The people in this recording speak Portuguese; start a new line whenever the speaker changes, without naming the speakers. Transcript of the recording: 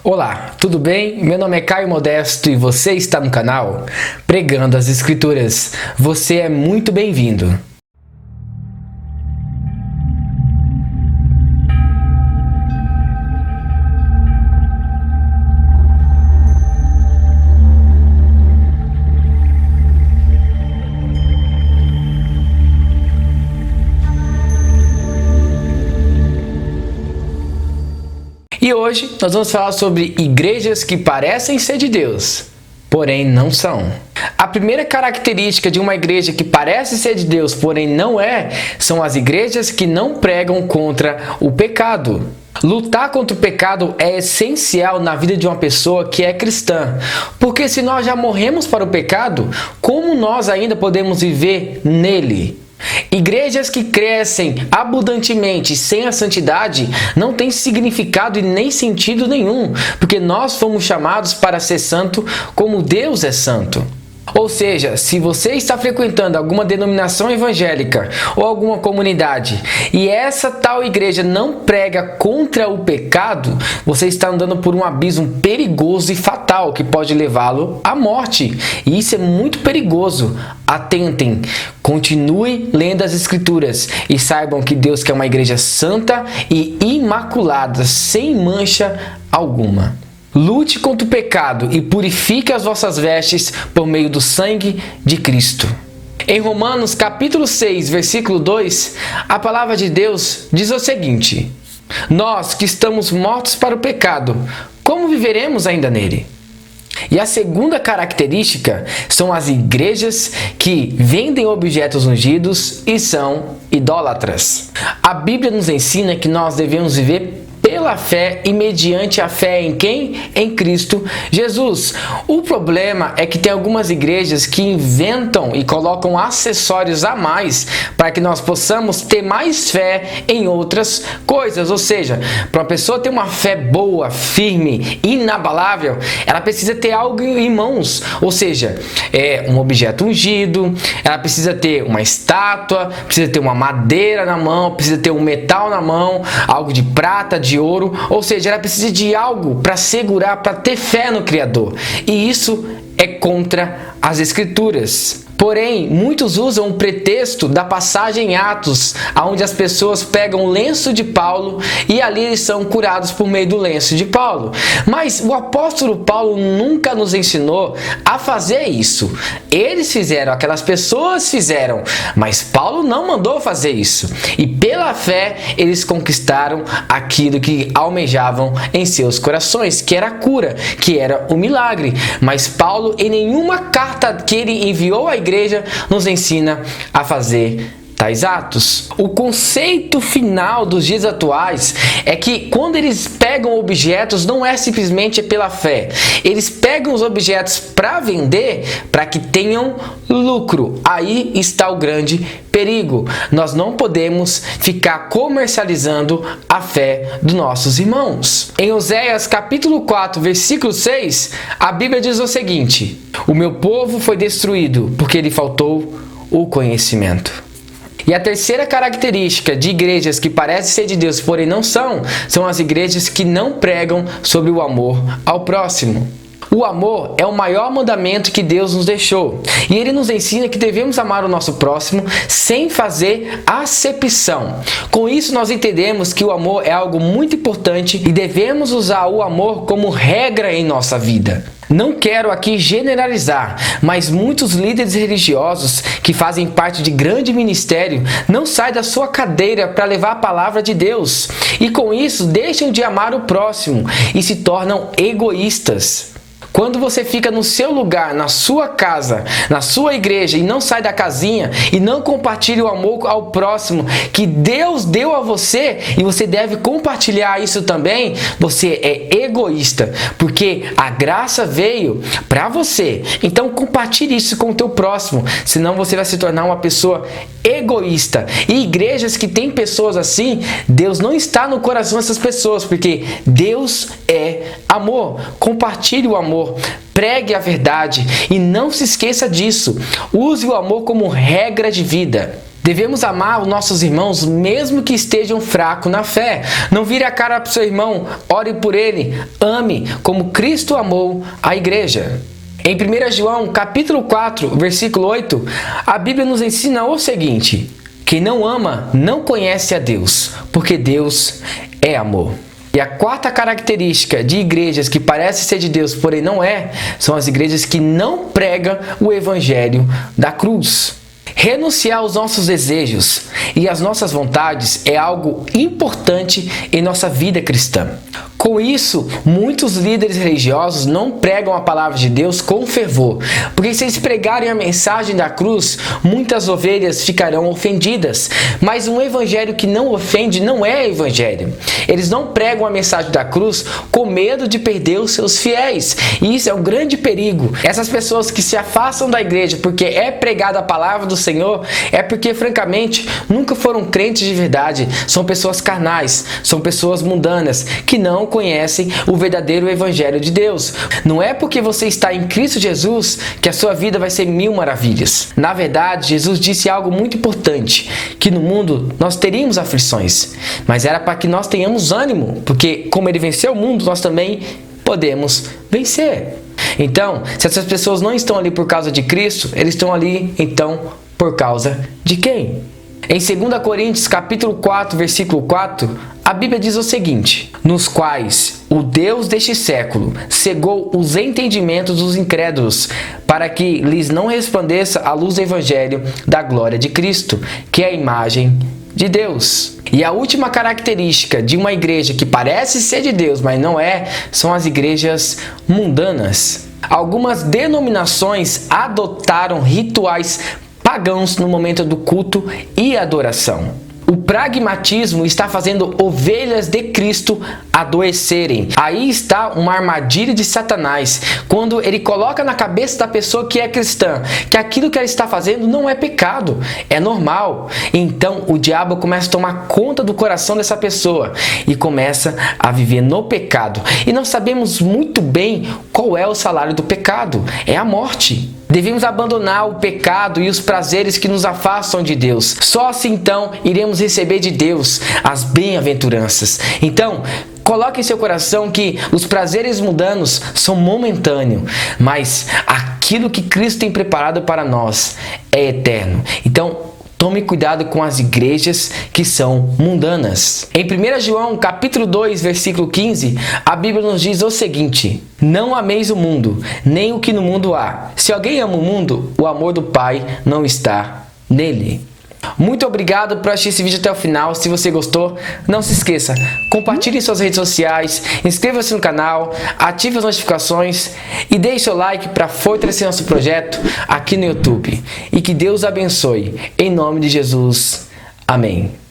Olá, tudo bem? Meu nome é Caio Modesto e você está no canal Pregando as Escrituras. Você é muito bem-vindo. E hoje nós vamos falar sobre igrejas que parecem ser de Deus, porém não são. A primeira característica de uma igreja que parece ser de Deus, porém não é, são as igrejas que não pregam contra o pecado. Lutar contra o pecado é essencial na vida de uma pessoa que é cristã, porque se nós já morremos para o pecado, como nós ainda podemos viver nele? Igrejas que crescem abundantemente sem a santidade não têm significado e nem sentido nenhum, porque nós fomos chamados para ser santo como Deus é santo. Ou seja, se você está frequentando alguma denominação evangélica ou alguma comunidade e essa tal igreja não prega contra o pecado, você está andando por um abismo perigoso e fatal que pode levá-lo à morte. E isso é muito perigoso. Atentem, continue lendo as Escrituras e saibam que Deus quer uma igreja santa e imaculada, sem mancha alguma. Lute contra o pecado e purifique as vossas vestes por meio do sangue de Cristo. Em Romanos capítulo 6, versículo 2, a palavra de Deus diz o seguinte: nós que estamos mortos para o pecado, como viveremos ainda nele? E a segunda característica são as igrejas que vendem objetos ungidos e são idólatras. A Bíblia nos ensina que nós devemos viver pela fé e mediante a fé em quem? Em Cristo Jesus. O problema é que tem algumas igrejas que inventam e colocam acessórios a mais para que nós possamos ter mais fé em outras coisas. Ou seja, para uma pessoa ter uma fé boa, firme, inabalável, ela precisa ter algo em mãos. Ou seja, um objeto ungido, ela precisa ter uma estátua, precisa ter uma madeira na mão, precisa ter um metal na mão, algo de prata, de ouro, ou seja, ela precisa de algo para segurar, para ter fé no Criador. E isso é contra as Escrituras. Porém, muitos usam o pretexto da passagem em Atos, onde as pessoas pegam o lenço de Paulo e ali eles são curados por meio do lenço de Paulo. Mas o apóstolo Paulo nunca nos ensinou a fazer isso. Eles fizeram, aquelas pessoas fizeram, mas Paulo não mandou fazer isso. E pela fé, eles conquistaram aquilo que almejavam em seus corações, que era a cura, que era o milagre. Mas Paulo, em nenhuma carta que ele enviou à igreja, nos ensina a fazer tais atos. O conceito final dos dias atuais é que quando eles pegam objetos, não é simplesmente pela fé. Eles pegam os objetos para vender, para que tenham lucro. Aí está o grande perigo. Nós não podemos ficar comercializando a fé dos nossos irmãos. Em Oséias capítulo 4, versículo 6, a Bíblia diz o seguinte: o meu povo foi destruído porque lhe faltou o conhecimento. E a terceira característica de igrejas que parecem ser de Deus, porém não são, são as igrejas que não pregam sobre o amor ao próximo. O amor é o maior mandamento que Deus nos deixou. E Ele nos ensina que devemos amar o nosso próximo sem fazer acepção. Com isso, nós entendemos que o amor é algo muito importante e devemos usar o amor como regra em nossa vida. Não quero aqui generalizar, mas muitos líderes religiosos que fazem parte de grande ministério não saem da sua cadeira para levar a palavra de Deus. E com isso, deixam de amar o próximo e se tornam egoístas. Quando você fica no seu lugar, na sua casa, na sua igreja e não sai da casinha e não compartilha o amor ao próximo que Deus deu a você e você deve compartilhar isso também, você é egoísta, porque a graça veio para você. Então compartilhe isso com o teu próximo, senão você vai se tornar uma pessoa egoísta. E igrejas que têm pessoas assim, Deus não está no coração dessas pessoas, porque Deus é amor. Compartilhe o amor. Pregue a verdade e não se esqueça disso. Use o amor como regra de vida. Devemos amar os nossos irmãos mesmo que estejam fracos na fé. Não vire a cara para o seu irmão, ore por ele, ame como Cristo amou a igreja. Em 1 João, capítulo 4, versículo 8, a Bíblia nos ensina o seguinte: quem não ama não conhece a Deus, porque Deus é amor. E a quarta característica de igrejas que parecem ser de Deus, porém não é, são as igrejas que não pregam o evangelho da cruz. Renunciar aos nossos desejos e às nossas vontades é algo importante em nossa vida cristã. Com isso, muitos líderes religiosos não pregam a palavra de Deus com fervor, porque se eles pregarem a mensagem da cruz, muitas ovelhas ficarão ofendidas. Mas um evangelho que não ofende não é evangelho. Eles não pregam a mensagem da cruz com medo de perder os seus fiéis. E isso é um grande perigo. Essas pessoas que se afastam da igreja porque é pregada a palavra do Senhor, é porque, francamente, nunca foram crentes de verdade. São pessoas carnais, são pessoas mundanas, que não conhecem o verdadeiro evangelho de Deus. Não é porque você está em Cristo Jesus que a sua vida vai ser mil maravilhas. Na verdade, Jesus disse algo muito importante, que no mundo nós teríamos aflições, mas era para que nós tenhamos ânimo, porque como ele venceu o mundo, nós também podemos vencer. Então, se essas pessoas não estão ali por causa de Cristo, eles estão ali, então, por causa de quem? Em 2 Coríntios, capítulo 4, versículo 4, a Bíblia diz o seguinte: nos quais o Deus deste século cegou os entendimentos dos incrédulos, para que lhes não resplandeça a luz do evangelho da glória de Cristo, que é a imagem de Deus. E a última característica de uma igreja que parece ser de Deus, mas não é, são as igrejas mundanas. Algumas denominações adotaram rituais pagãos no momento do culto e adoração. O pragmatismo está fazendo ovelhas de Cristo adoecerem. Aí está uma armadilha de Satanás, quando ele coloca na cabeça da pessoa que é cristã que aquilo que ela está fazendo não é pecado, é normal. Então o diabo começa a tomar conta do coração dessa pessoa e começa a viver no pecado. E nós sabemos muito bem qual é o salário do pecado: é a morte. Devemos abandonar o pecado e os prazeres que nos afastam de Deus. Só assim então iremos receber de Deus as bem-aventuranças. Então, coloque em seu coração que os prazeres mundanos são momentâneos, mas aquilo que Cristo tem preparado para nós é eterno. Então, tome cuidado com as igrejas que são mundanas. Em 1 João, capítulo 2, versículo 15, a Bíblia nos diz o seguinte: não ameis o mundo, nem o que no mundo há. Se alguém ama o mundo, o amor do Pai não está nele. Muito obrigado por assistir esse vídeo até o final. Se você gostou, não se esqueça, compartilhe em suas redes sociais, inscreva-se no canal, ative as notificações e deixe seu like para fortalecer nosso projeto aqui no YouTube. E que Deus abençoe. Em nome de Jesus. Amém.